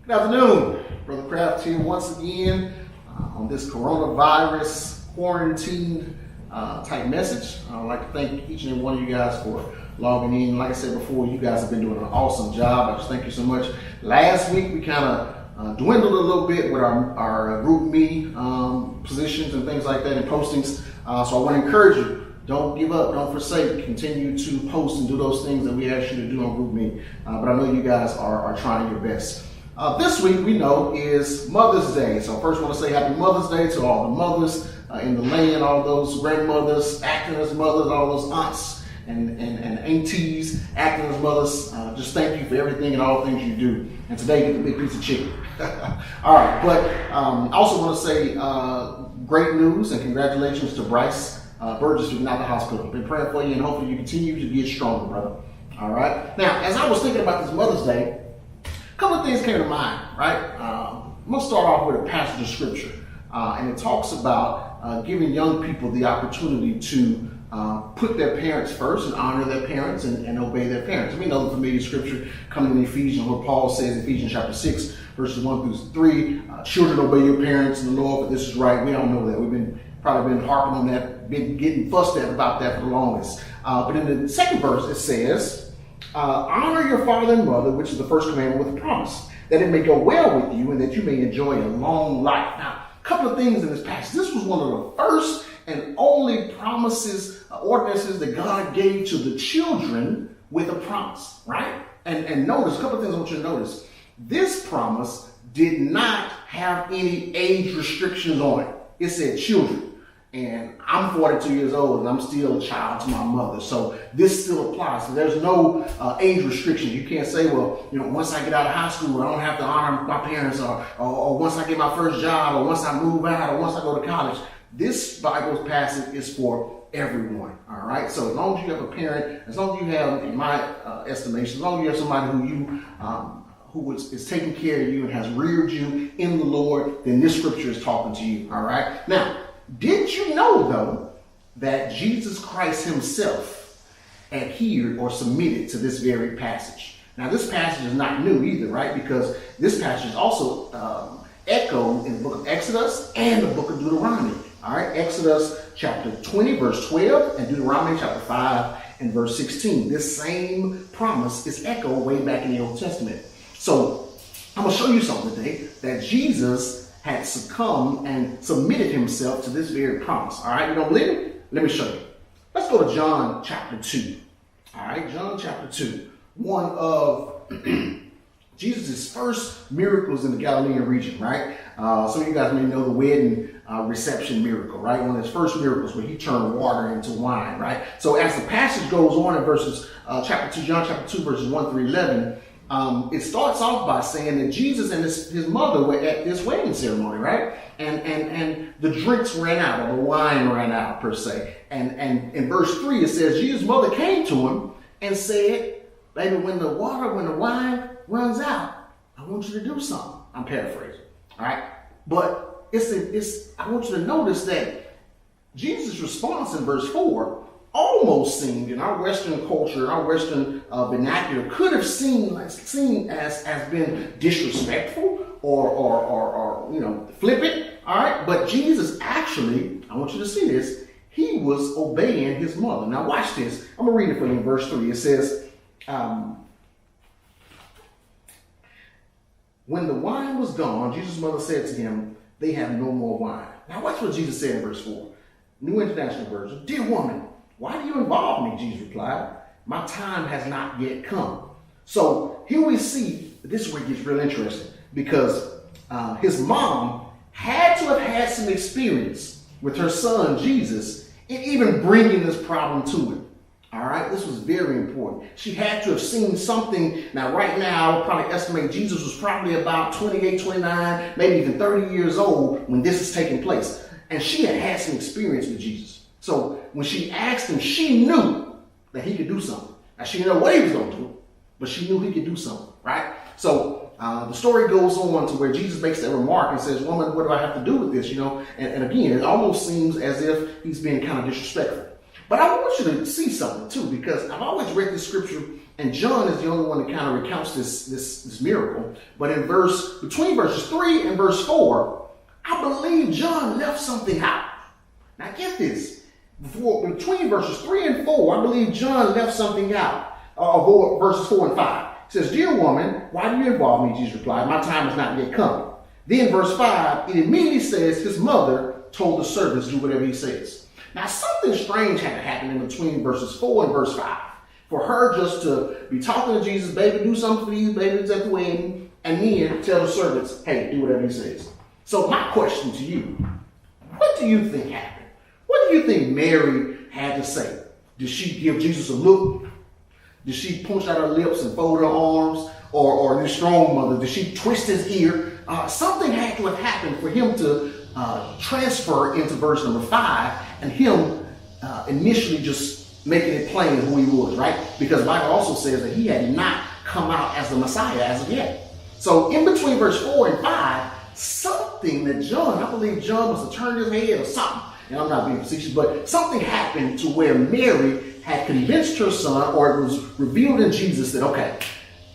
Good afternoon, Brother Kraft here once again on this coronavirus quarantine type message. I'd like to thank each and every one of you guys for logging in. Like I said before, you guys have been doing an awesome job. I just thank you so much. Last week we kind of dwindled a little bit with our group me positions and things like that and postings. So I want to encourage you. Don't give up, don't forsake, continue to post and do those things that we ask you to do on GroupMe. But I know you guys are trying your best. This week we know is Mother's Day. So first I want to say happy Mother's Day to all the mothers in the land, all those grandmothers, acting as mothers, all those aunts and aunties, acting as mothers. Just thank you for everything and all things you do. And today get the big piece of chicken. All right, but I also want to say great news and congratulations to Bryce Burgess, who's out of the hospital. Been praying for you, and hopefully you continue to get stronger, brother. All right. Now, as I was thinking about this Mother's Day, a couple of things came to mind. Right. I'm gonna start off with a passage of scripture, and it talks about giving young people the opportunity to put their parents first and honor their parents and obey their parents. We know the familiar scripture coming in Ephesians, where Paul says, Ephesians chapter 6, verses 1 through 3, children, obey your parents in the Lord, for this is right. We all know that. We've probably been harping on that, been getting fussed at about that for the longest. But in the second verse, it says, honor your father and mother, which is the first commandment with a promise, that it may go well with you and that you may enjoy a long life. Now, a couple of things in this passage. This was one of the first and only promises, ordinances that God gave to the children with a promise, right? And notice, a couple of things I want you to notice. This promise did not have any age restrictions on it. It said children. And I'm 42 years old and I'm still a child to my mother. So this still applies. So there's no age restriction. You can't say, well, once I get out of high school, I don't have to honor my parents or once I get my first job or once I move out or once I go to college. This Bible passage is for everyone. All right. So as long as you have a parent, as long as you have, in my estimation, as long as you have somebody who is taking care of you and has reared you in the Lord, then this scripture is talking to you. All right. Now, did you know, though, that Jesus Christ himself adhered or submitted to this very passage? Now, this passage is not new either, right? Because this passage is also echoed in the book of Exodus and the book of Deuteronomy. All right, Exodus chapter 20, verse 12, and Deuteronomy chapter 5 and verse 16. This same promise is echoed way back in the Old Testament. So I'm going to show you something today, that Jesus had succumbed and submitted himself to this very promise. All right, you don't believe me? Let me show you. Let's go to John chapter 2. All right, John chapter 2. One of Jesus' first miracles in the Galilean region, right? Some of you guys may know the wedding reception miracle, right? One of his first miracles where he turned water into wine, right? So as the passage goes on in chapter 2, John chapter 2, verses 1 through 11, it starts off by saying that Jesus and his mother were at this wedding ceremony, right? And the drinks ran out, or the wine ran out, per se. And in verse 3, it says, Jesus' mother came to him and said, baby, when the wine runs out, I want you to do something. I'm paraphrasing, all right? But I want you to notice that Jesus' response in verse 4 almost seemed, in our Western culture, our Western vernacular, could have seen as been disrespectful or flippant. All right, but Jesus actually, I want you to see this, he was obeying his mother. Now watch this. I'm gonna read it for you in verse 3. It says, when the wine was gone, Jesus' mother said to him, they have no more wine. Now watch what Jesus said in verse 4. New International Version. Dear woman, why do you involve me? Jesus replied. My time has not yet come. So here we see, this is where it gets real interesting, because his mom had to have had some experience with her son, Jesus, in even bringing this problem to him. All right, this was very important. She had to have seen something. Now, right now, I would probably estimate Jesus was probably about 28, 29, maybe even 30 years old when this is taking place. And she had had some experience with Jesus. So when she asked him, she knew that he could do something. Now, she didn't know what he was going to do, but she knew he could do something, right? So the story goes on to where Jesus makes that remark and says, woman, what do I have to do with this? And again, it almost seems as if he's being kind of disrespectful. But I want you to see something too, because I've always read this scripture And John is the only one that kind of recounts this miracle. But between verses 3 and verse 4, I believe John left something out. Now get this. Between verses 3 and 4, I believe John left something out. Verses 4 and 5. It says, "Dear woman, why do you involve me?" Jesus replied, "My time has not yet come." Then verse 5, it immediately says his mother told the servants to do whatever he says. Now something strange had to happen in between verses 4 and verse 5. For her just to be talking to Jesus, "Baby, do something for these babies at the wedding," and then tell the servants, "Hey, do whatever he says." So my question to you, what do you think happened? What do you think Mary had to say? Did she give Jesus a look? Did she punch out her lips and fold her arms? Or this strong mother, did she twist his ear? Something had to have happened for him to transfer into verse number 5 and him initially just making it plain who he was, right? Because the Bible also says that he had not come out as the Messiah as of yet. So in between verse 4 and 5, something that I believe John must have turned his head or something. And I'm not being facetious, but something happened to where Mary had convinced her son, or it was revealed in Jesus that, okay,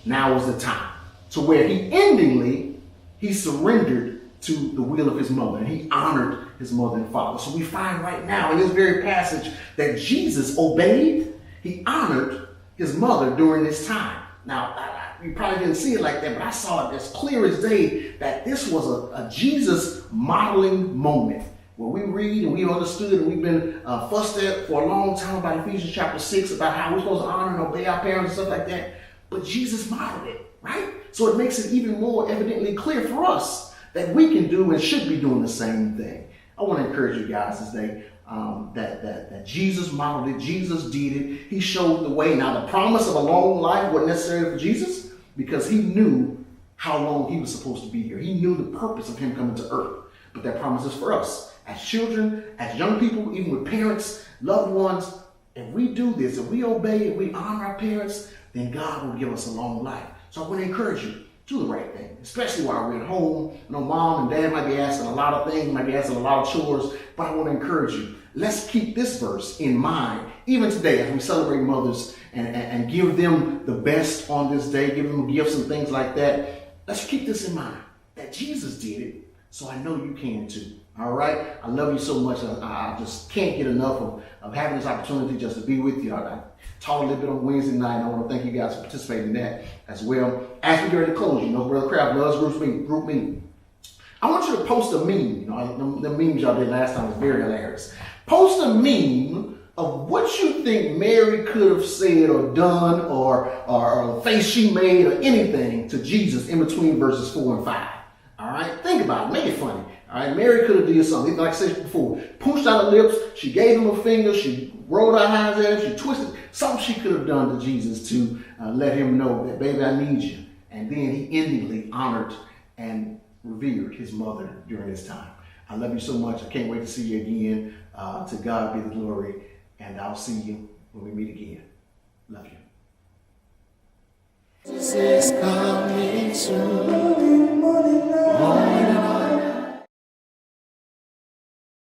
now is the time. To where he surrendered to the will of his mother, and he honored his mother and father. So we find right now in this very passage that Jesus obeyed, he honored his mother during this time. Now, you probably didn't see it like that, but I saw it as clear as day that this was a Jesus modeling moment where we read and we understood, and we've been fussed at for a long time about Ephesians chapter 6 about how we're supposed to honor and obey our parents and stuff like that. But Jesus modeled it, right? So it makes it even more evidently clear for us that we can do and should be doing the same thing. I want to encourage you guys this day that Jesus modeled it, Jesus did it, he showed the way. Now the promise of a long life wasn't necessary for Jesus because he knew how long he was supposed to be here. He knew the purpose of him coming to earth. But that promise is for us as children, as young people, even with parents, loved ones. If we do this, if we obey, if we honor our parents, then God will give us a long life. So I want to encourage you, do the right thing, especially while we're at home. You know, mom and dad might be asking a lot of things, might be asking a lot of chores, but I want to encourage you. Let's keep this verse in mind, even today as we celebrate mothers and give them the best on this day, give them gifts and things like that. Let's keep this in mind, that Jesus did it, so I know you can too. All right? I love you so much. I just can't get enough of having this opportunity just to be with you. I taught a little bit on Wednesday night, and I want to thank you guys for participating in that as well. As we get ready to close, you know, Brother Kraft loves group meeting. I want you to post a meme. You know, the memes y'all did last time was very hilarious. Post a meme of what you think Mary could have said or done, or the face she made, or anything to Jesus in between verses 4 and 5. All right? Think about it. Make it funny. All right? Mary could have did something. Like I said before, punched out her lips. She gave him a finger. She rolled her eyes at him. She twisted. Something she could have done to Jesus to let him know that, baby, I need you. And then he endingly honored and revered his mother during this time. I love you so much. I can't wait to see you again. To God be the glory. And I'll see you when we meet again. Love you. Jesus is coming soon.